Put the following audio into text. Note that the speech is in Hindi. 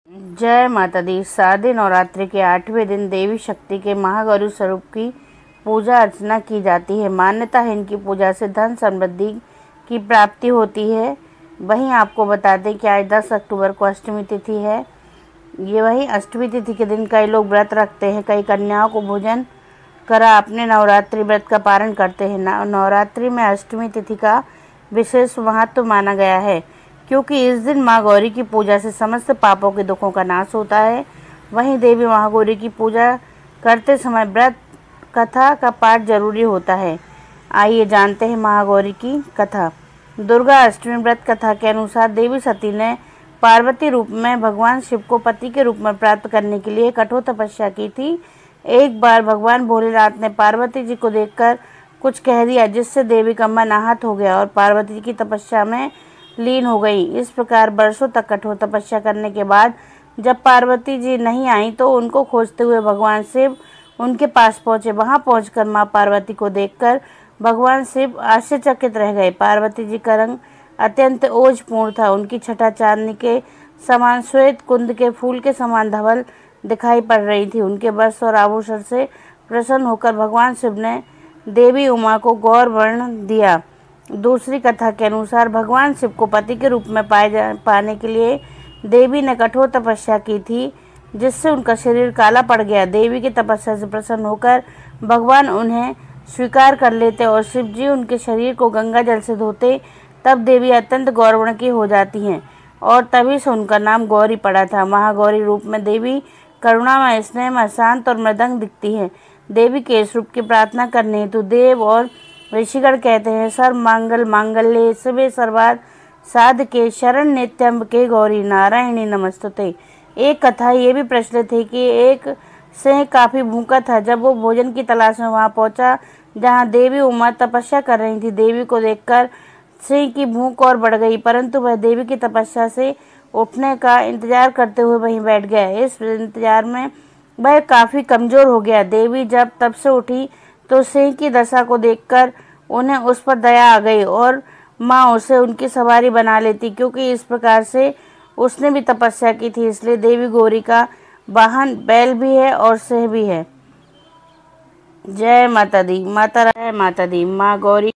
जय माता दी। शारदीय नवरात्रि के 8वें दिन देवी शक्ति के महागौरी स्वरूप की पूजा अर्चना की जाती है। मान्यता है इनकी पूजा से धन समृद्धि की प्राप्ति होती है। वहीं आपको बता दें कि आज 10 अक्टूबर को अष्टमी तिथि है। ये वहीं अष्टमी तिथि के दिन कई लोग व्रत रखते हैं, कई कन्याओं को भोजन करा अपने नवरात्रि व्रत का पारण करते हैं। नवरात्रि में अष्टमी तिथि का विशेष महत्व माना गया है, क्योंकि इस दिन माँ गौरी की पूजा से समस्त पापों के दुखों का नाश होता है। वहीं देवी महागौरी की पूजा करते समय व्रत कथा का पाठ जरूरी होता है। आइए जानते हैं महागौरी की कथा। दुर्गा अष्टमी व्रत कथा के अनुसार देवी सती ने पार्वती रूप में भगवान शिव को पति के रूप में प्राप्त करने के लिए कठोर तपस्या की थी। एक बार भगवान भोलेनाथ ने पार्वती जी को देखकर कुछ कह दिया, जिससे देवी का मन आहत हो गया और पार्वती जी की तपस्या में लीन हो गई। इस प्रकार वर्षों तक कठोर तपस्या करने के बाद जब पार्वती जी नहीं आई तो उनको खोजते हुए भगवान शिव उनके पास पहुंचे। वहां पहुंचकर मां पार्वती को देखकर भगवान शिव आश्चर्यचकित रह गए। पार्वती जी का रंग अत्यंत ओजपूर्ण था। उनकी छटा चांदनी के समान श्वेत, कुंद के फूल के समान धवल दिखाई पड़ रही थी। उनके वस्त्र और आभूषण से प्रसन्न होकर भगवान शिव ने देवी उमा को गौर वर्ण दिया। दूसरी कथा के अनुसार भगवान शिव को पति के रूप में पाने के लिए देवी ने कठोर तपस्या की थी, जिससे उनका शरीर काला पड़ गया। देवी की तपस्या से प्रसन्न होकर भगवान उन्हें स्वीकार कर लेते और शिव जी उनके शरीर को गंगा जल से धोते। तब देवी अत्यंत गौरवर्ण की हो जाती हैं और तभी से उनका नाम गौरी पड़ा था। महागौरी रूप में देवी करुणामय, स्नेहमय, शांत और मृदंग दिखती है। देवी के इस रूप की प्रार्थना करने हेतु देव और ऋषिगण कहते हैं, सर्व मांगल मांगल्ये शिवे सर्वार्थ साधके शरण नित्यम्बिके गौरी नारायणी नमस्तुते। एक कथा ये भी प्रचलित है कि एक सिंह काफी भूखा था। जब वो भोजन की तलाश में वहां पहुंचा जहां देवी उमा तपस्या कर रही थी। देवी को देखकर सिंह की भूख और बढ़ गई, परंतु वह देवी की तपस्या से उठने का इंतजार करते हुए वहीं बैठ गया। इस इंतजार में वह काफी कमजोर हो गया। देवी जब तब से उठी तो सिंह की दशा को देखकर उन्हें उस पर दया आ गई और माँ उसे उनकी सवारी बना लेती, क्योंकि इस प्रकार से उसने भी तपस्या की थी। इसलिए देवी गौरी का वाहन बैल भी है और सिंह भी है। जय माता दी। माता दी। माँ गौरी